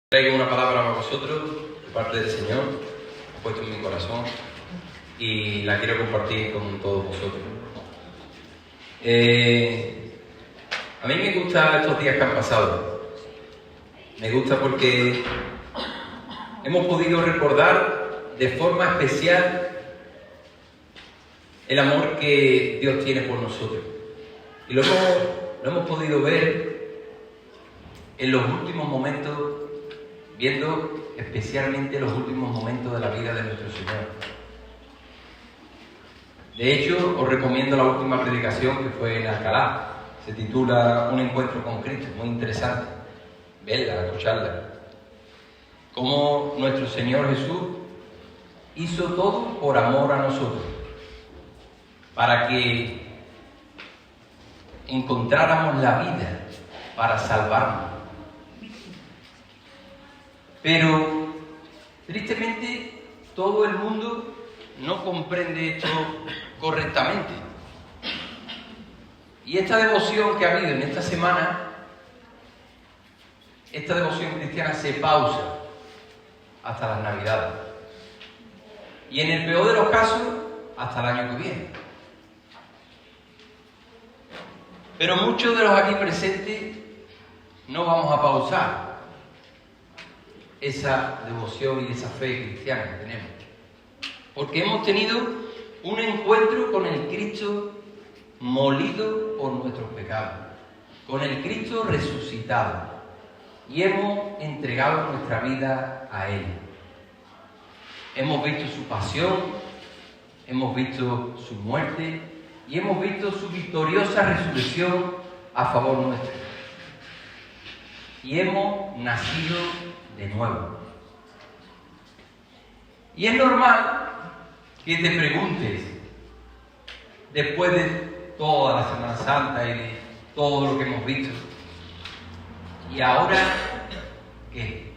Traigo una palabra para vosotros, de parte del Señor, puesto en mi corazón, y la quiero compartir con todos vosotros. A mí me gustan estos días que han pasado. Me gusta porque hemos podido recordar de forma especial el amor que Dios tiene por nosotros. Y lo hemos podido ver en los últimos momentos, viendo especialmente los últimos momentos de la vida de nuestro Señor. De hecho, os recomiendo la última predicación que fue en Alcalá. Se titula Un encuentro con Cristo, muy interesante. Verla, escucharla. Cómo nuestro Señor Jesús hizo todo por amor a nosotros, para que encontráramos la vida, para salvarnos. Pero, tristemente, todo el mundo no comprende esto correctamente. Y esta devoción que ha habido en esta semana, esta devoción cristiana se pausa hasta las Navidades. Y en el peor de los casos, hasta el año que viene. Pero muchos de los aquí presentes no vamos a pausar esa devoción y esa fe cristiana que tenemos, porque hemos tenido un encuentro con el Cristo molido por nuestros pecados, con el Cristo resucitado, y hemos entregado nuestra vida a Él. Hemos visto su pasión, hemos visto su muerte y hemos visto su victoriosa resurrección a favor nuestro, y hemos nacido de nuevo. Y es normal que te preguntes, después de toda la Semana Santa y de todo lo que hemos visto, ¿y ahora qué?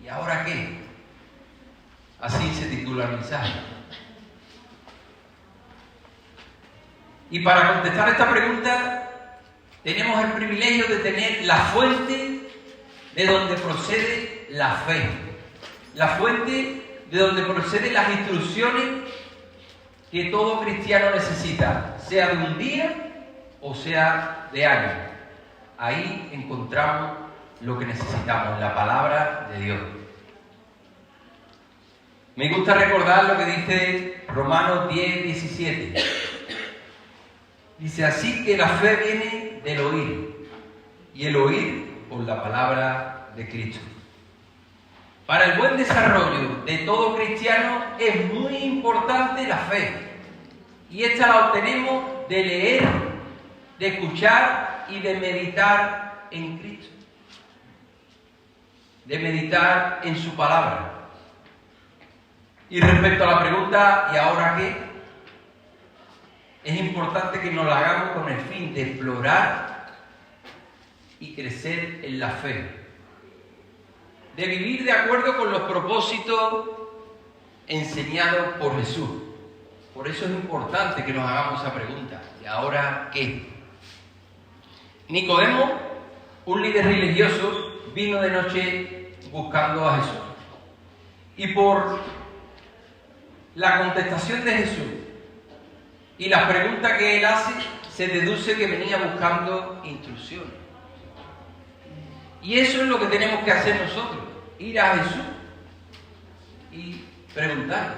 ¿Y ahora qué? Así se titula el mensaje. Y para contestar esta pregunta, tenemos el privilegio de tener la fuente de donde procede la fe, la fuente de donde proceden las instrucciones que todo cristiano necesita, sea de un día o sea de años. Ahí encontramos lo que necesitamos, la palabra de Dios. Me gusta recordar lo que dice Romanos 10:17. Dice: así que la fe viene del oír, y el oír por la palabra de Cristo. Para el buen desarrollo de todo cristiano es muy importante la fe, y esta la obtenemos de leer, de escuchar y de meditar en Cristo, de meditar en su palabra. Y respecto a la pregunta ¿y ahora qué?, es importante que nos la hagamos con el fin de explorar y crecer en la fe, de vivir de acuerdo con los propósitos enseñados por Jesús. Por eso es importante que nos hagamos esa pregunta: ¿y ahora qué? Nicodemo, un líder religioso, vino de noche buscando a Jesús, y por la contestación de Jesús y las preguntas que él hace, se deduce que venía buscando instrucciones. Y eso es lo que tenemos que hacer nosotros: ir a Jesús y preguntarle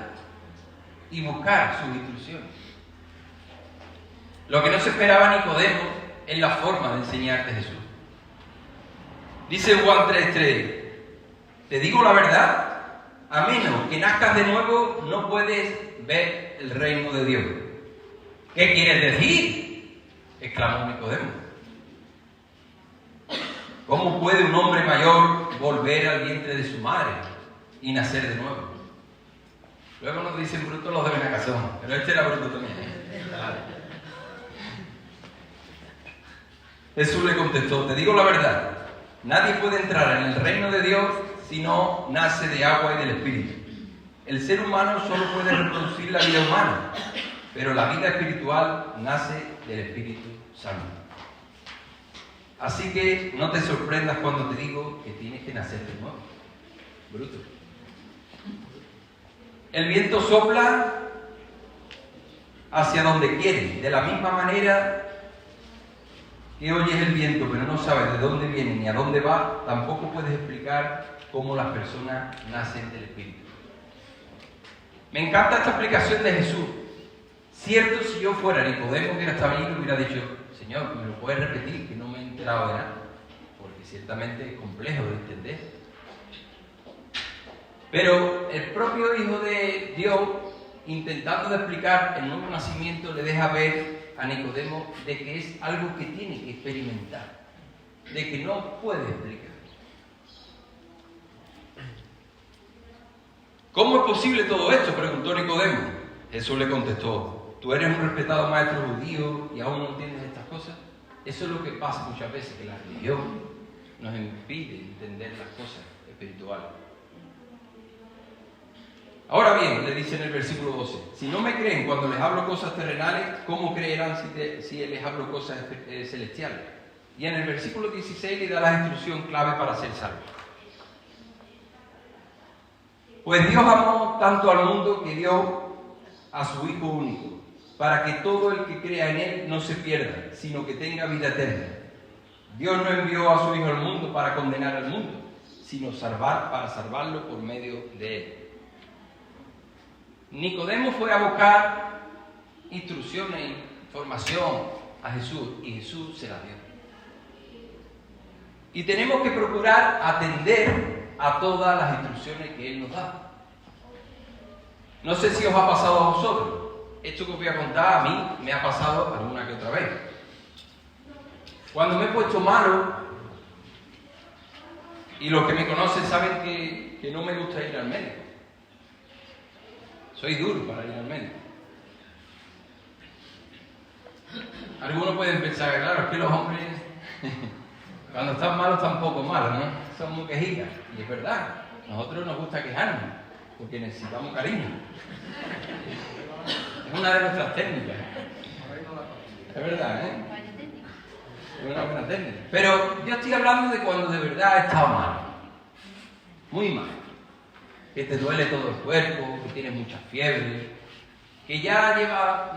y buscar sus instrucciones. Lo que no se esperaba Nicodemo es la forma de enseñar de Jesús. Dice Juan 3:3: te digo la verdad, a menos que nazcas de nuevo no puedes ver el reino de Dios. ¿Qué quieres decir?, exclamó Nicodemo. ¿Cómo puede un hombre mayor volver al vientre de su madre y nacer de nuevo? Luego nos dicen brutos los de Benacazón, pero este era bruto también. Jesús le contestó: te digo la verdad, nadie puede entrar en el reino de Dios si no nace de agua y del Espíritu. El ser humano solo puede reproducir la vida humana, pero la vida espiritual nace del Espíritu Santo. Así que no te sorprendas cuando te digo que tienes que nacer de nuevo. Bruto. El viento sopla hacia donde quiere. De la misma manera que oyes el viento, pero no sabes de dónde viene ni a dónde va, tampoco puedes explicar cómo las personas nacen del Espíritu. Me encanta esta explicación de Jesús. Cierto, si yo fuera Nicodemo, que estaba allí, le hubiera dicho: Señor, ¿me lo puedes repetir? Que no me he enterado de nada. Porque ciertamente es complejo de entender. Pero el propio Hijo de Dios, intentando de explicar el nuevo nacimiento, le deja ver a Nicodemo de que es algo que tiene que experimentar, de que no puede explicar. ¿Cómo es posible todo esto?, preguntó Nicodemo. Jesús le contestó: ¿tú eres un respetado maestro judío y aún no entiendes estas cosas? Eso es lo que pasa muchas veces, que la religión nos impide entender las cosas espirituales. Ahora bien, le dice en el versículo 12, si no me creen cuando les hablo cosas terrenales, ¿cómo creerán si les hablo cosas celestiales? Y en el versículo 16 le da la instrucción clave para ser salvo. Pues Dios amó tanto al mundo que dio a su Hijo único, para que todo el que crea en Él no se pierda, sino que tenga vida eterna. Dios no envió a su Hijo al mundo para condenar al mundo, sino para salvarlo por medio de Él. Nicodemo fue a buscar instrucciones, información a Jesús, y Jesús se las dio. Y tenemos que procurar atender a todas las instrucciones que Él nos da. No sé si os ha pasado a vosotros. Esto que os voy a contar a mí me ha pasado alguna que otra vez. Cuando me he puesto malo, y los que me conocen saben que no me gusta ir al médico. Soy duro para ir al médico. Algunos pueden pensar que, claro, es que los hombres cuando están malos están poco malos, ¿no? Son muy quejitas. Y es verdad, a nosotros nos gusta quejarnos, porque necesitamos cariño. Es una de nuestras técnicas. Es verdad, ¿eh? Es una buena técnica. Pero yo estoy hablando de cuando de verdad he estado mal. Muy mal. Que te duele todo el cuerpo, que tienes mucha fiebre, que ya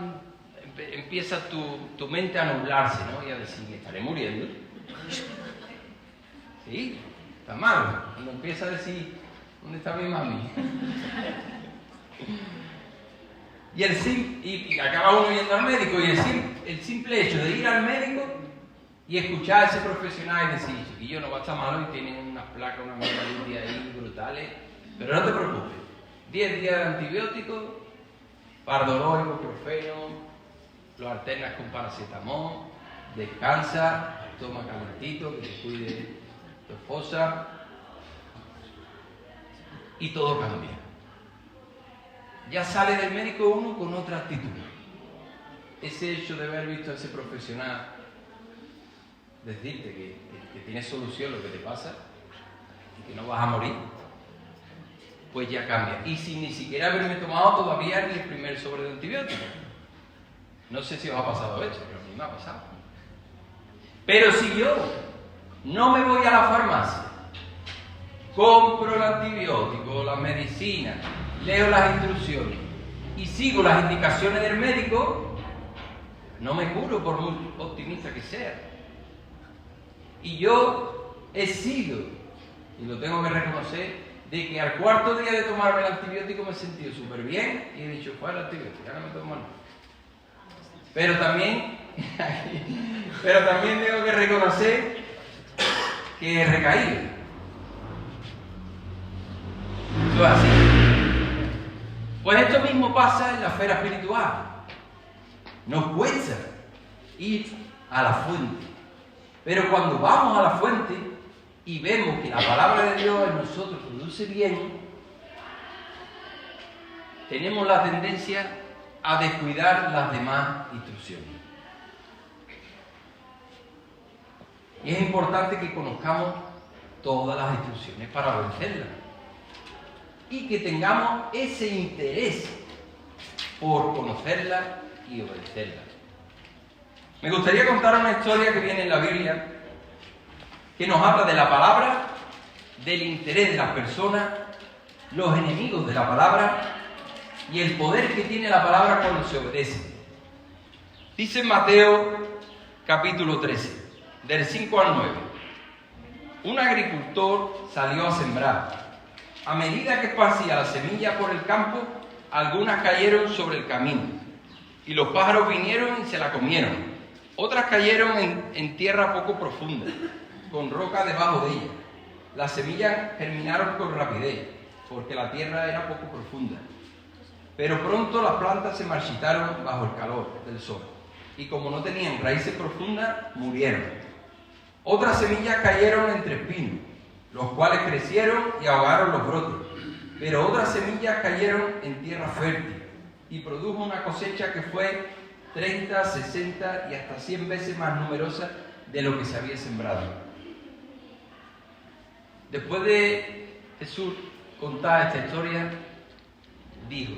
empieza tu mente a nublarse, ¿no? Y a decir, me estaré muriendo. Sí, está mal. Cuando empieza a decir, ¿dónde está mi mami? Y acaba uno yendo al médico, y el simple hecho de ir al médico y escuchar a ese profesional y decir, chiquillo, no va a estar malo y tienen unas placas, unas megalindias ahí brutales, pero no te preocupes, 10 días de antibióticos, Pardolol, ibuprofeno, lo alternas con paracetamol, descansa, toma calentito, que te cuide tu esposa, y todo cambia. Ya sale del médico uno con otra actitud. Ese hecho de haber visto a ese profesional decirte que tienes solución lo que te pasa y que no vas a morir, pues ya cambia. Y sin ni siquiera haberme tomado todavía ni el primer sobre de antibióticos. No sé si os ha pasado esto, pero a mí me ha pasado. Pero si yo no me voy a la farmacia, compro el antibiótico, la medicina, leo las instrucciones y sigo las indicaciones del médico, no me curo por muy optimista que sea. Y yo he sido, y lo tengo que reconocer, de que al cuarto día de tomarme el antibiótico me he sentido súper bien y he dicho, fuera el antibiótico, ya no me tomo nada. Pero también tengo que reconocer que he recaído. Eso es así. Pues esto mismo pasa en la esfera espiritual. Nos cuesta ir a la fuente. Pero cuando vamos a la fuente y vemos que la palabra de Dios en nosotros produce bien, tenemos la tendencia a descuidar las demás instrucciones. Y es importante que conozcamos todas las instrucciones para obedecerlas. Y que tengamos ese interés por conocerlas y obedecerlas. Me gustaría contar una historia que viene en la Biblia que nos habla de la palabra, del interés de las personas, los enemigos de la palabra y el poder que tiene la palabra cuando se obedece. Dice en Mateo capítulo 13, del 5 al 9. Un agricultor salió a sembrar. A medida que esparcía la semilla por el campo, algunas cayeron sobre el camino, y los pájaros vinieron y se la comieron. Otras cayeron en tierra poco profunda, con roca debajo de ella. Las semillas germinaron con rapidez, porque la tierra era poco profunda. Pero pronto las plantas se marchitaron bajo el calor del sol, y como no tenían raíces profundas, murieron. Otras semillas cayeron entre espinos, los cuales crecieron y ahogaron los brotes. Pero otras semillas cayeron en tierra fértil y produjo una cosecha que fue 30, 60 y hasta 100 veces más numerosa de lo que se había sembrado. Después de Jesús contar esta historia, dijo: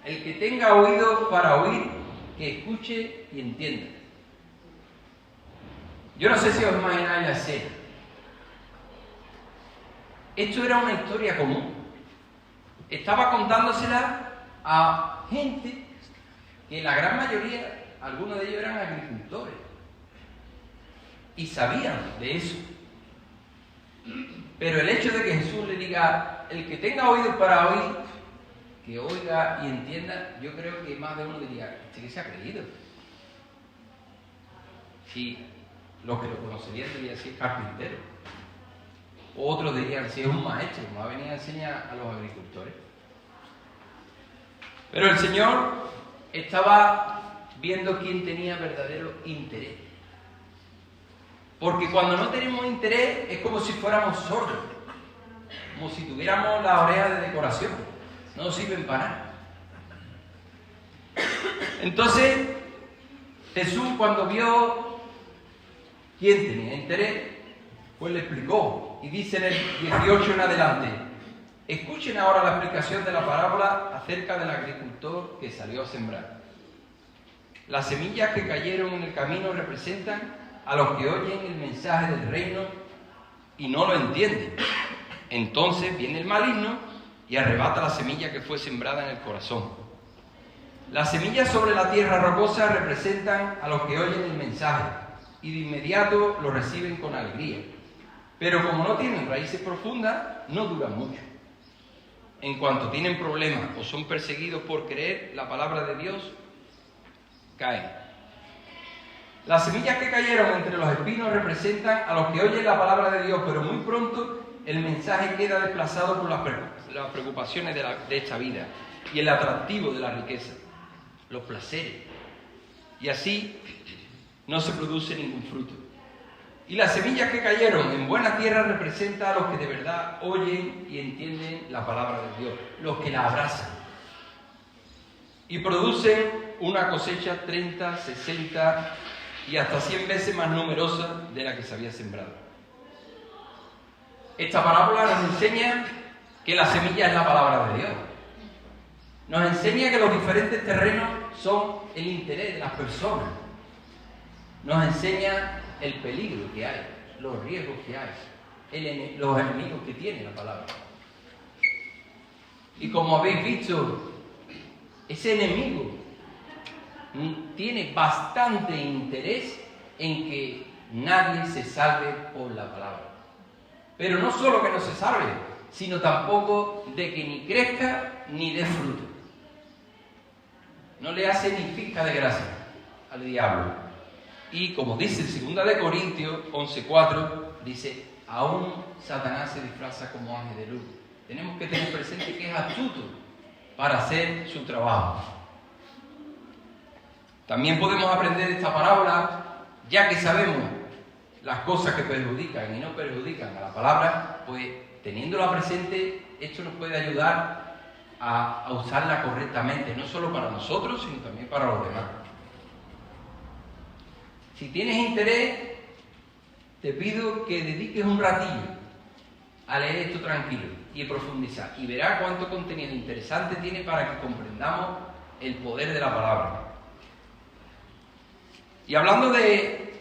el que tenga oído para oír, que escuche y entienda. Yo no sé si os imagináis la escena. Esto era una historia común. Estaba contándosela a gente que la gran mayoría, algunos de ellos eran agricultores, y sabían de eso. Pero el hecho de que Jesús le diga: el que tenga oídos para oír, que oiga y entienda, yo creo que más de uno diría: ¿este qué se ha creído? Si los que lo conocerían dirían: si es carpintero. Otros dirían: si es un maestro, me va a venir a enseñar a los agricultores. Pero el Señor estaba viendo quién tenía verdadero interés. Porque cuando no tenemos interés es como si fuéramos sordos, como si tuviéramos las orejas de decoración, no sirven para nada. Entonces Jesús, cuando vio quién tenía interés, pues le explicó, y dice en el 18 en adelante: escuchen ahora la explicación de la parábola acerca del agricultor que salió a sembrar. Las semillas que cayeron en el camino representan a los que oyen el mensaje del reino y no lo entienden. Entonces viene el maligno y arrebata la semilla que fue sembrada en el corazón. Las semillas sobre la tierra rocosa representan a los que oyen el mensaje y de inmediato lo reciben con alegría. Pero como no tienen raíces profundas, no duran mucho. En cuanto tienen problemas o son perseguidos por creer la palabra de Dios, caen. Las semillas que cayeron entre los espinos representan a los que oyen la palabra de Dios, pero muy pronto el mensaje queda desplazado por las preocupaciones de esta vida y el atractivo de la riqueza, los placeres. Y así no se produce ningún fruto. Y las semillas que cayeron en buena tierra representan a los que de verdad oyen y entienden la palabra de Dios, los que la abrazan. Y producen una cosecha 30, 60 y hasta 100 veces más numerosa de la que se había sembrado. Esta parábola nos enseña que la semilla es la palabra de Dios. Nos enseña que los diferentes terrenos son el interés de las personas. Nos enseña el peligro que hay, los riesgos que hay, los enemigos que tiene la palabra. Y como habéis visto, ese enemigo tiene bastante interés en que nadie se salve por la palabra. Pero no solo que no se salve, sino tampoco de que ni crezca ni dé fruto. No le hace ni pizca de gracia al diablo. Y como dice en 2 Corintios 11:4, dice: aún Satanás se disfraza como ángel de luz. Tenemos que tener presente que es astuto para hacer su trabajo. También podemos aprender de esta parábola, ya que sabemos las cosas que perjudican y no perjudican a la palabra, pues teniéndola presente, esto nos puede ayudar a usarla correctamente, no solo para nosotros, sino también para los demás. Si tienes interés, te pido que dediques un ratillo a leer esto tranquilo y a profundizar, y verás cuánto contenido interesante tiene para que comprendamos el poder de la palabra. Y hablando de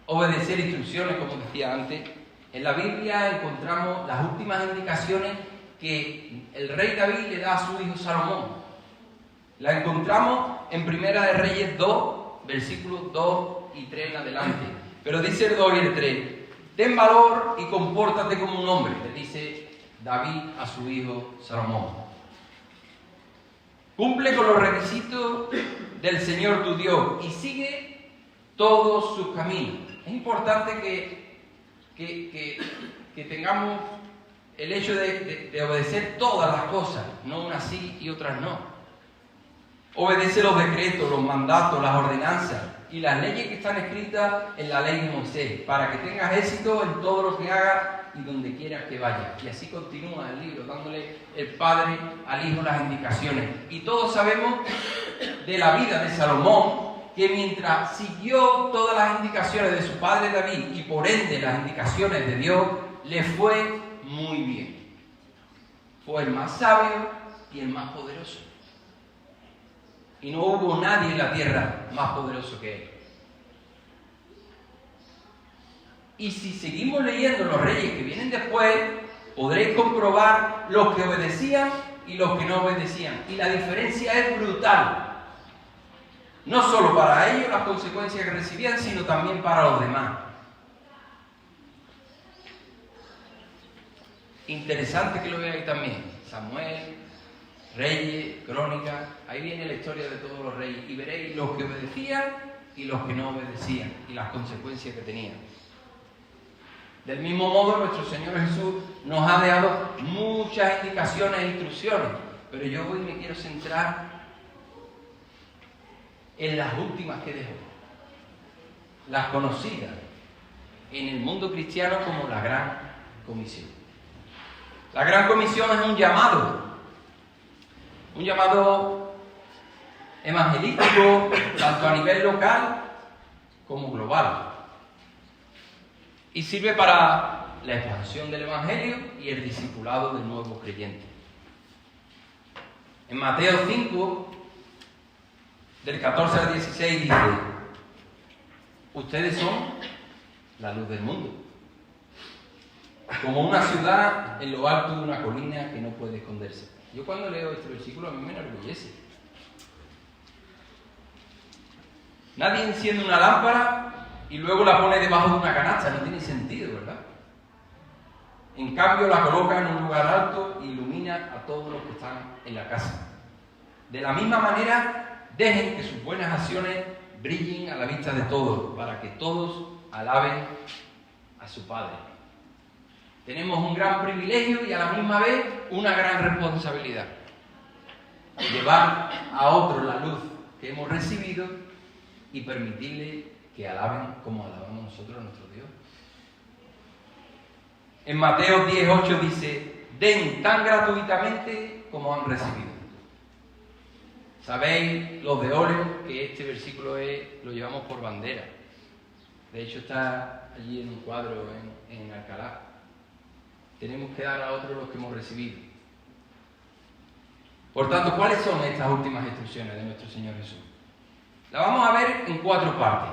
obedecer instrucciones, como decía antes. En la Biblia encontramos las últimas indicaciones que el rey David le da a su hijo Salomón. La encontramos en Primera de Reyes 2, versículos 2 y 3 en adelante. Pero dice el 2 y el 3: ten valor y compórtate como un hombre, le dice David a su hijo Salomón. Cumple con los requisitos del Señor tu Dios y sigue todos sus caminos. Es importante que tengamos el hecho de obedecer todas las cosas, no unas sí y otras no. Obedece los decretos, los mandatos, las ordenanzas y las leyes que están escritas en la ley de Moisés, para que tengas éxito en todo lo que hagas y donde quieras que vayas. Y así continúa el libro, dándole el padre al hijo las indicaciones. Y todos sabemos de la vida de Salomón, que mientras siguió todas las indicaciones de su padre David y por ende las indicaciones de Dios, le fue muy bien. Fue el más sabio y el más poderoso. Y no hubo nadie en la tierra más poderoso que él. Y si seguimos leyendo los reyes que vienen después, podréis comprobar los que obedecían y los que no obedecían. Y la diferencia es brutal. No solo para ellos las consecuencias que recibían, sino también para los demás. Interesante que lo veáis también. Samuel, Reyes, Crónicas, ahí viene la historia de todos los reyes. Y veréis los que obedecían y los que no obedecían, y las consecuencias que tenían. Del mismo modo, nuestro Señor Jesús nos ha dado muchas indicaciones e instrucciones, pero yo hoy me quiero centrar en las últimas que dejó, las conocidas en el mundo cristiano como la Gran Comisión. La Gran Comisión es un llamado evangelístico, tanto a nivel local como global, y sirve para la expansión del Evangelio y el discipulado de nuevos creyentes. En Mateo 5, del 14 al 16 dice: ustedes son la luz del mundo, como una ciudad en lo alto de una colina que no puede esconderse. Yo cuando leo este versículo a mí me enorgullece. Nadie enciende una lámpara y luego la pone debajo de una canasta, no tiene sentido, ¿verdad? En cambio la coloca en un lugar alto e ilumina a todos los que están en la casa. De la misma manera, dejen que sus buenas acciones brillen a la vista de todos, para que todos alaben a su Padre. Tenemos un gran privilegio y a la misma vez una gran responsabilidad: llevar a otros la luz que hemos recibido y permitirle que alaben como alabamos nosotros a nuestro Dios. En Mateo 10:8 dice: den tan gratuitamente como han recibido. Sabéis, los de Oreo, que este versículo lo llevamos por bandera. De hecho está allí en un cuadro en Alcalá. Tenemos que dar a otros los que hemos recibido. Por tanto, ¿cuáles son estas últimas instrucciones de nuestro Señor Jesús? La vamos a ver en 4 partes.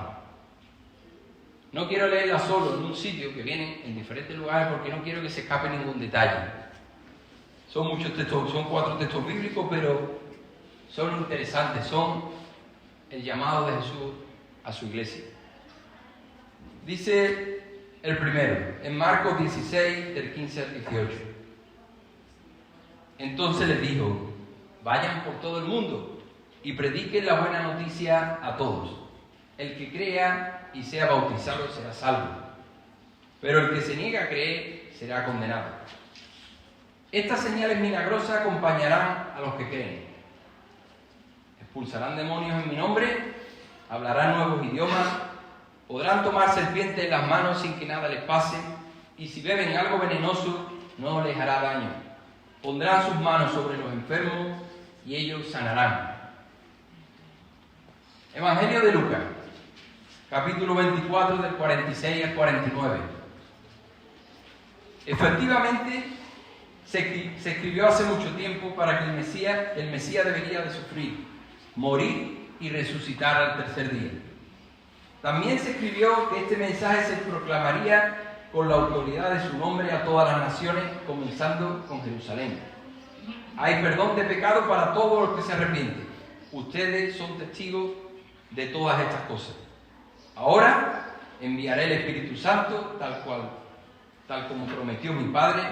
No quiero leerla solo en un sitio, que vienen en diferentes lugares, porque no quiero que se escape ningún detalle. Son muchos textos, son 4 textos bíblicos, pero son interesantes, son el llamado de Jesús a su iglesia. Dice el primero, en Marcos 16, del 15 al 18. Entonces les dijo: vayan por todo el mundo y prediquen la buena noticia a todos. El que crea y sea bautizado será salvo, pero el que se niega a creer será condenado. Estas señales milagrosas acompañarán a los que creen. Expulsarán demonios en mi nombre, hablarán nuevos idiomas, podrán tomar serpientes en las manos sin que nada les pase, y si beben algo venenoso no les hará daño. Pondrán sus manos sobre los enfermos y ellos sanarán. Evangelio de Lucas, capítulo 24, del 46 al 49. Efectivamente, se escribió hace mucho tiempo para que el Mesías debería de sufrir, morir y resucitar al tercer día. También se escribió que este mensaje se proclamaría con la autoridad de su nombre a todas las naciones, comenzando con Jerusalén. Hay perdón de pecado para todos los que se arrepienten. Ustedes son testigos de todas estas cosas. Ahora enviaré el Espíritu Santo, tal como prometió mi Padre,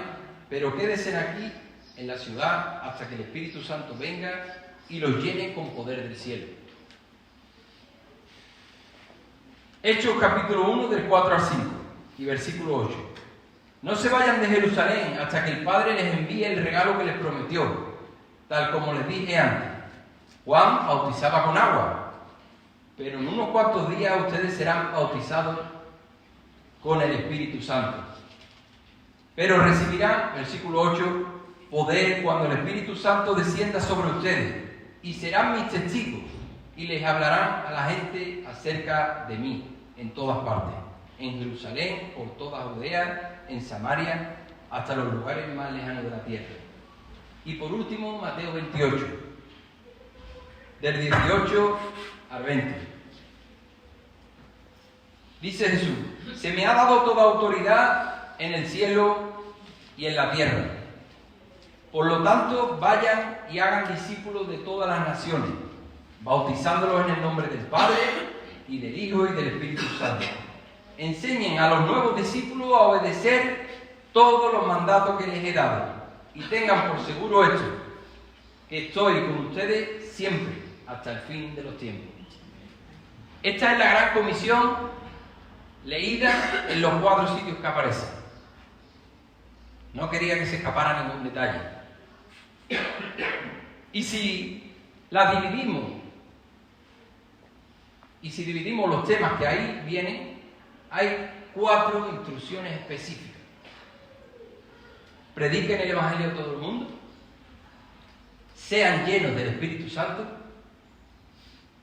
pero quédense aquí en la ciudad hasta que el Espíritu Santo venga y los llene con poder del cielo. Hechos capítulo 1 del 4 al 5 y versículo 8. No se vayan de Jerusalén hasta que el Padre les envíe el regalo que les prometió, tal como les dije antes. Juan bautizaba con agua, pero en unos cuantos días ustedes serán bautizados con el Espíritu Santo. Pero recibirán, versículo 8, poder cuando el Espíritu Santo descienda sobre ustedes, y serán mis testigos, y les hablarán a la gente acerca de mí en todas partes, en Jerusalén, por toda Judea, en Samaria, hasta los lugares más lejanos de la tierra. Y por último, Mateo 28, del 18 al 20. Dice Jesús: se me ha dado toda autoridad en el cielo y en la tierra. Por lo tanto, vayan y hagan discípulos de todas las naciones, bautizándolos en el nombre del Padre, y del Hijo, y del Espíritu Santo. Enseñen a los nuevos discípulos a obedecer todos los mandatos que les he dado, y tengan por seguro esto, que estoy con ustedes siempre, hasta el fin de los tiempos. Esta es la gran comisión leída en los 4 sitios que aparecen. No quería que se escapara ningún detalle. Y si dividimos los temas que ahí vienen, hay 4 instrucciones específicas. Prediquen el Evangelio a todo el mundo, sean llenos del Espíritu Santo,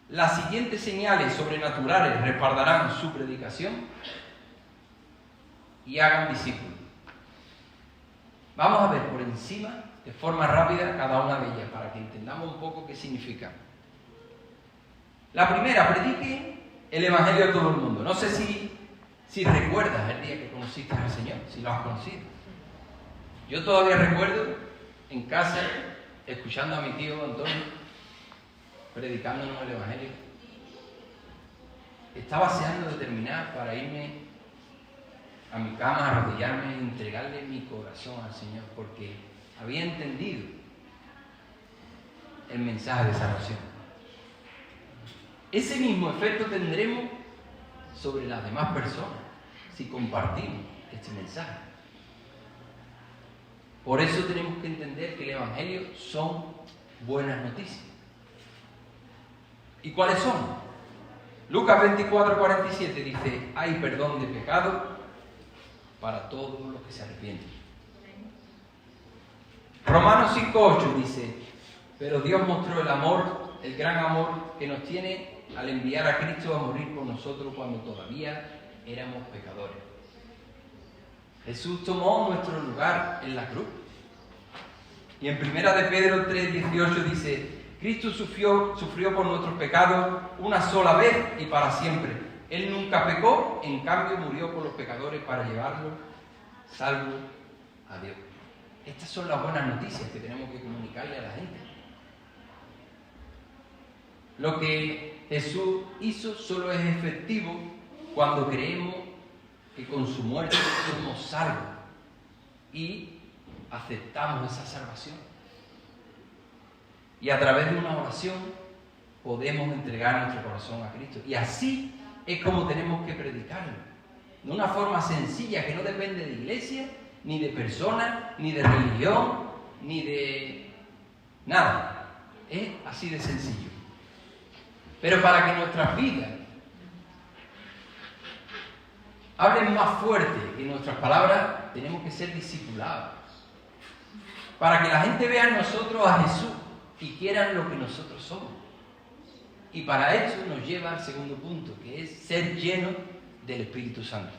las siguientes señales sobrenaturales respaldarán su predicación, y hagan discípulos. Vamos a ver por encima, de forma rápida, cada una de ellas, para que entendamos un poco qué significa. La primera, predique el Evangelio a todo el mundo. No sé si recuerdas el día que conociste al Señor, si lo has conocido. Yo todavía recuerdo en casa, escuchando a mi tío Antonio, predicándonos el Evangelio. Estaba deseando de terminar para irme a mi cama, a arrodillarme y entregarle mi corazón al Señor, porque había entendido el mensaje de salvación. Ese mismo efecto tendremos sobre las demás personas si compartimos este mensaje. Por eso tenemos que entender que el Evangelio son buenas noticias. ¿Y cuáles son? Lucas 24:47 dice: hay perdón de pecado para todos los que se arrepienten. Romanos 5:8 dice: pero Dios mostró el gran amor que nos tiene al enviar a Cristo a morir por nosotros cuando todavía éramos pecadores. Jesús tomó nuestro lugar en la cruz. Y en 1 de Pedro 3:18 dice: Cristo sufrió por nuestros pecados una sola vez y para siempre. Él nunca pecó, en cambio murió por los pecadores para llevarlos salvos a Dios. Estas son las buenas noticias que tenemos que comunicarle a la gente. Lo que Jesús hizo solo es efectivo cuando creemos que con su muerte somos salvos y aceptamos esa salvación. Y a través de una oración podemos entregar nuestro corazón a Cristo. Y así es como tenemos que predicarlo. De una forma sencilla, que no depende de iglesia, ni de persona, ni de religión, ni de nada. Es así de sencillo. Pero para que nuestras vidas hablen más fuerte que nuestras palabras, tenemos que ser discipulados. Para que la gente vea en nosotros a Jesús y quieran lo que nosotros somos. Y para eso nos lleva al segundo punto, que es ser llenos del Espíritu Santo.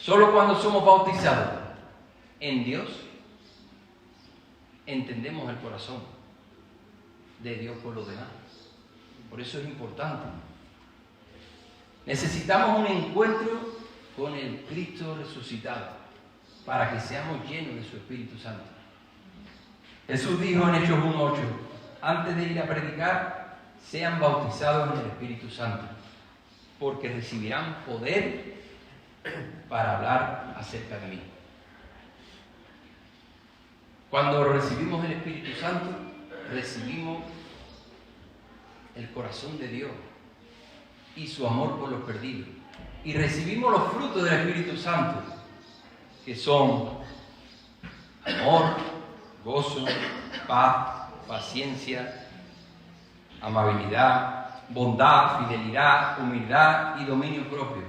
Solo cuando somos bautizados en Dios, entendemos el corazón de Dios por los demás. Por eso es importante Necesitamos un encuentro con el Cristo resucitado para que seamos llenos de su Espíritu Santo. Jesús dijo en Hechos 1:8, antes de ir a predicar, sean bautizados en el Espíritu Santo, porque recibirán poder para hablar acerca de mí. Cuando recibimos el Espíritu Santo, recibimos el corazón de Dios y su amor por los perdidos. Y recibimos los frutos del Espíritu Santo, que son amor, gozo, paz, paciencia, amabilidad, bondad, fidelidad, humildad y dominio propio.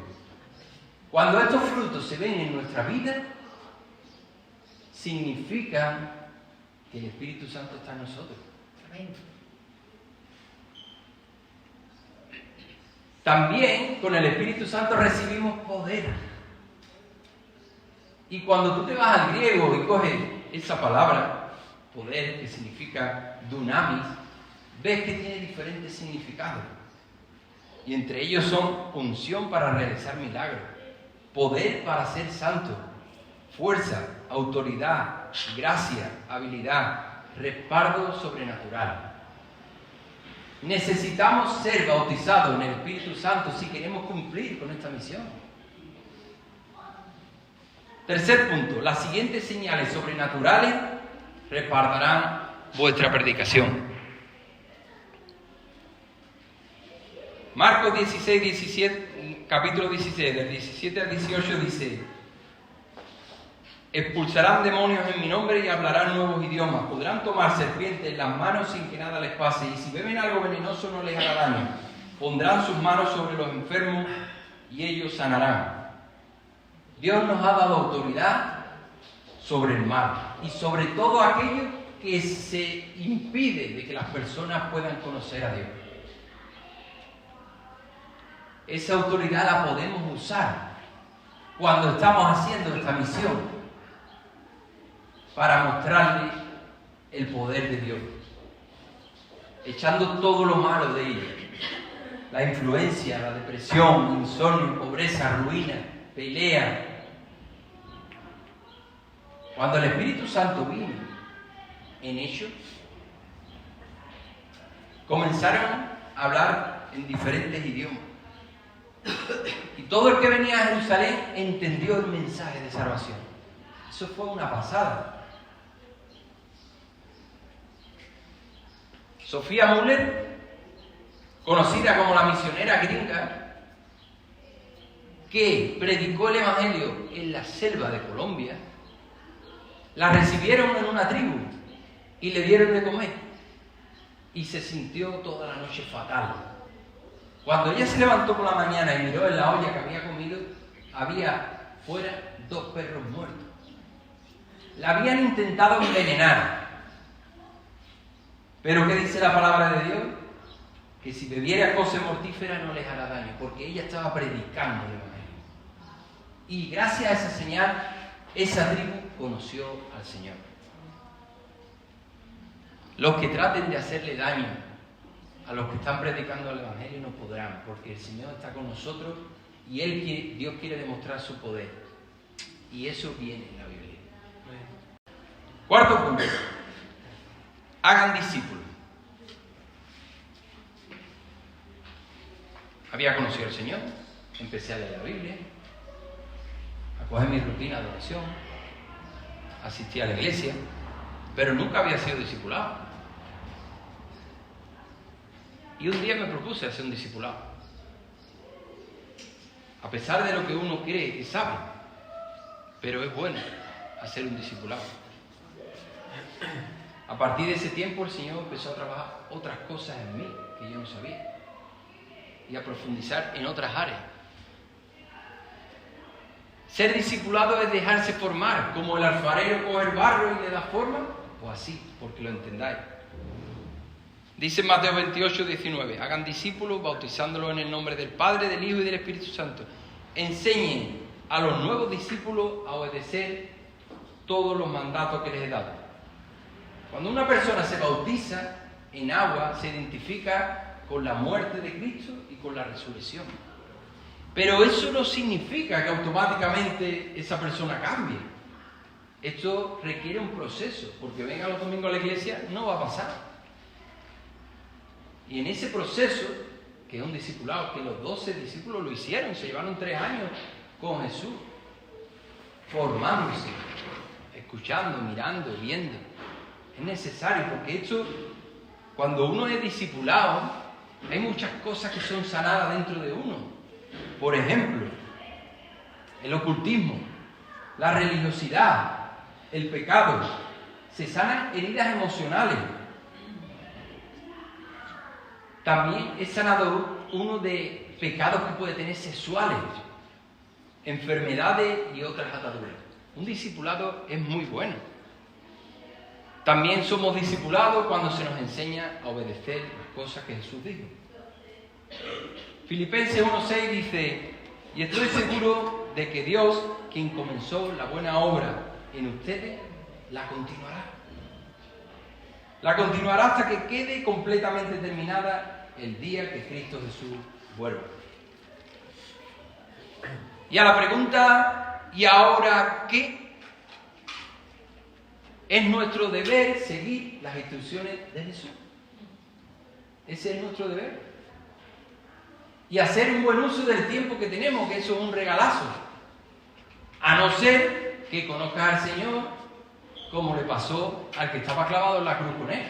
Cuando estos frutos se ven en nuestra vida, significa que el Espíritu Santo está en nosotros. Amén. También con el Espíritu Santo recibimos poder. Y cuando tú te vas al griego y coges esa palabra, poder, que significa dunamis, ves que tiene diferentes significados. Y entre ellos son unción para realizar milagros, poder para ser santo, fuerza, autoridad, gracia, habilidad, respaldo sobrenatural. Necesitamos ser bautizados en el Espíritu Santo si queremos cumplir con esta misión. Tercer punto, las siguientes señales sobrenaturales respaldarán vuestra predicación. Marcos 16, 17, capítulo 16, del 17 al 18 dice: expulsarán demonios en mi nombre y hablarán nuevos idiomas, podrán tomar serpientes en las manos sin que nada les pase, y si beben algo venenoso no les hará daño, pondrán sus manos sobre los enfermos y ellos sanarán. Dios nos ha dado autoridad sobre el mal y sobre todo aquello que se impide de que las personas puedan conocer a Dios. Esa autoridad la podemos usar cuando estamos haciendo esta misión para mostrarle el poder de Dios, echando todo lo malo de ella, la influencia, la depresión, insomnio, pobreza, ruina, pelea. Cuando el Espíritu Santo vino en ellos, comenzaron a hablar en diferentes idiomas. Y todo el que venía a Jerusalén entendió el mensaje de salvación. Eso fue una pasada. Sofía Müller, conocida como la misionera gringa, que predicó el Evangelio en la selva de Colombia, la recibieron en una tribu y le dieron de comer. Y se sintió toda la noche fatal. Cuando ella se levantó por la mañana y miró en la olla que había comido, había fuera 2 perros muertos. La habían intentado envenenar. Pero ¿qué dice la palabra de Dios? Que si bebiera cosa mortífera no les hará daño, porque ella estaba predicando el Evangelio. Y gracias a esa señal, esa tribu conoció al Señor. Los que traten de hacerle daño a los que están predicando el Evangelio no podrán, porque el Señor está con nosotros y Dios quiere demostrar su poder. Y eso viene en la Biblia. Cuarto punto. Hagan discípulos. Había conocido al Señor, empecé a leer la Biblia, a coger mi rutina de oración, asistí a la iglesia, pero nunca había sido discipulado. Y un día me propuse hacer un discipulado. A pesar de lo que uno cree que sabe, pero es bueno hacer un discipulado. A partir de ese tiempo el Señor empezó a trabajar otras cosas en mí que yo no sabía y a profundizar en otras áreas. Ser discipulado es dejarse formar, como el alfarero coge el barro y le da forma, o así, porque lo entendáis. Dice Mateo 28, 19, hagan discípulos bautizándolos en el nombre del Padre, del Hijo y del Espíritu Santo. Enseñen a los nuevos discípulos a obedecer todos los mandatos que les he dado. Cuando una persona se bautiza en agua, se identifica con la muerte de Cristo y con la resurrección. Pero eso no significa que automáticamente esa persona cambie. Esto requiere un proceso, porque venga los domingos a la iglesia, no va a pasar. Y en ese proceso, que es un discipulado, que los 12 discípulos lo hicieron, se llevaron 3 años con Jesús, formándose, escuchando, mirando, viendo. Es necesario, porque esto, cuando uno es discipulado, hay muchas cosas que son sanadas dentro de uno. Por ejemplo, el ocultismo, la religiosidad, el pecado, se sanan heridas emocionales. También es sanado uno de pecados que puede tener sexuales, enfermedades y otras ataduras. Un discipulado es muy bueno. También somos discipulados cuando se nos enseña a obedecer las cosas que Jesús dijo. Filipenses 1:6 dice: y estoy seguro de que Dios, quien comenzó la buena obra en ustedes, la continuará. La continuará hasta que quede completamente terminada el día que Cristo Jesús vuelva. Y a la pregunta, ¿y ahora qué? Es nuestro deber seguir las instrucciones de Jesús. Ese es nuestro deber. Y hacer un buen uso del tiempo que tenemos, que eso es un regalazo. A no ser que conozcas al Señor como le pasó al que estaba clavado en la cruz con él.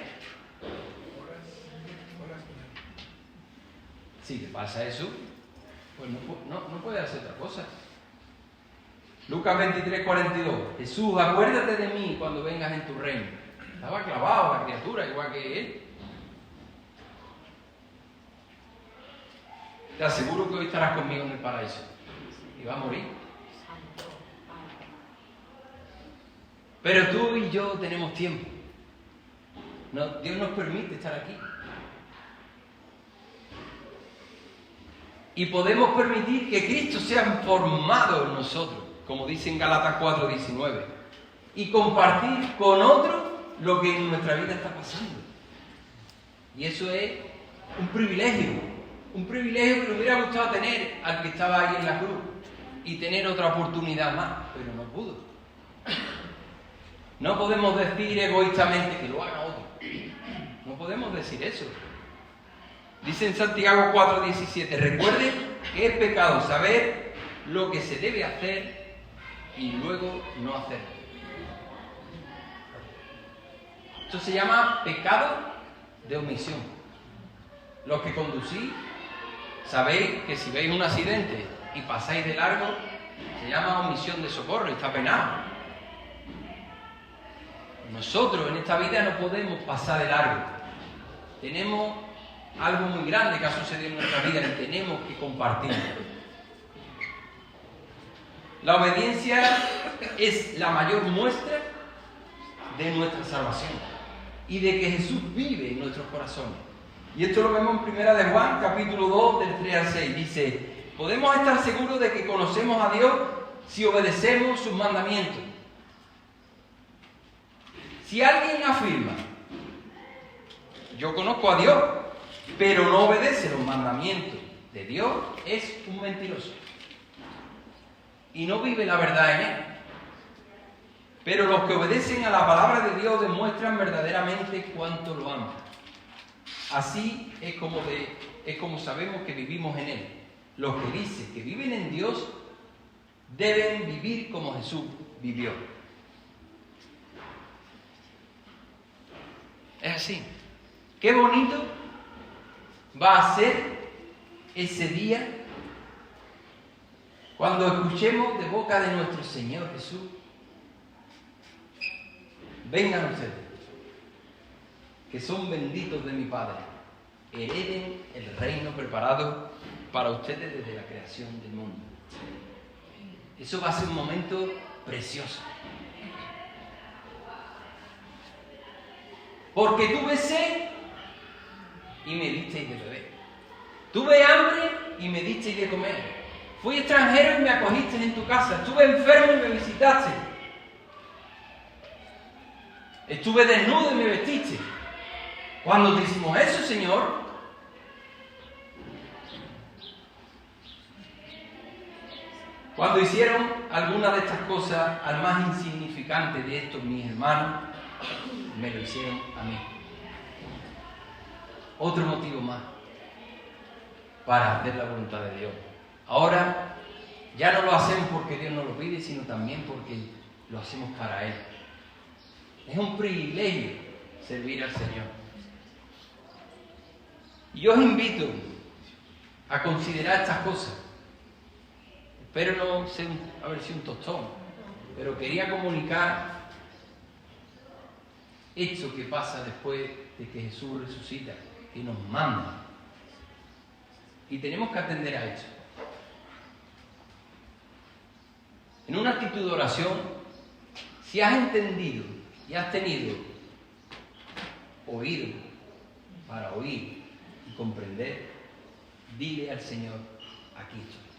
Si te pasa eso, pues no puedes hacer otra cosa. Lucas 23:42. Jesús, acuérdate de mí cuando vengas en tu reino. Estaba clavado la criatura, igual que él. Te aseguro que hoy estarás conmigo en el paraíso. Y vas a morir. Pero tú y yo tenemos tiempo. Dios nos permite estar aquí. Y podemos permitir que Cristo sea formado en nosotros, como dice en Gálatas 4:19, y compartir con otros lo que en nuestra vida está pasando. Y eso es un privilegio que le hubiera gustado tener al que estaba ahí en la cruz y tener otra oportunidad más, pero no pudo. No podemos decir egoístamente que lo haga otro. No podemos decir eso. Dice en Santiago 4:17, recuerde que es pecado saber lo que se debe hacer y luego no hacerlo. Esto se llama pecado de omisión. Los que conducís, sabéis que si veis un accidente y pasáis de largo, se llama omisión de socorro y está penado. Nosotros en esta vida no podemos pasar de largo. Tenemos algo muy grande que ha sucedido en nuestra vida y tenemos que compartirlo. La obediencia es la mayor muestra de nuestra salvación y de que Jesús vive en nuestros corazones. Y esto lo vemos en 1 de Juan, capítulo 2, del 3 al 6. Dice, podemos estar seguros de que conocemos a Dios si obedecemos sus mandamientos. Si alguien afirma, yo conozco a Dios, pero no obedece los mandamientos de Dios, es un mentiroso. Y no vive la verdad en él. Pero los que obedecen a la palabra de Dios demuestran verdaderamente cuánto lo aman. Así es como sabemos que vivimos en él. Los que dicen que viven en Dios deben vivir como Jesús vivió. Es así. Qué bonito va a ser ese día cuando escuchemos de boca de nuestro Señor Jesús, vengan ustedes, que son benditos de mi Padre, hereden el reino preparado para ustedes desde la creación del mundo. Eso va a ser un momento precioso. Porque tuve sed y me disteis de beber. Tuve hambre y me disteis de comer. Fui extranjero y me acogisteis en tu casa. Estuve enfermo y me visitaste. Estuve desnudo y me vestiste. Cuando te hicimos eso, Señor, Cuando hicieron alguna de estas cosas al más insignificante de estos mis hermanos, me lo hicieron a mí. Otro motivo más para hacer la voluntad de Dios. Ahora ya no lo hacemos porque Dios nos lo pide, sino también porque lo hacemos para Él. Es un privilegio servir al Señor. Y yo os invito a considerar estas cosas. Espero no haber sido un tostón, pero quería comunicar esto que pasa después de que Jesús resucita, que nos manda. Y tenemos que atender a eso. En una actitud de oración, si has entendido y has tenido oído para oír y comprender, dile al Señor, aquí estoy.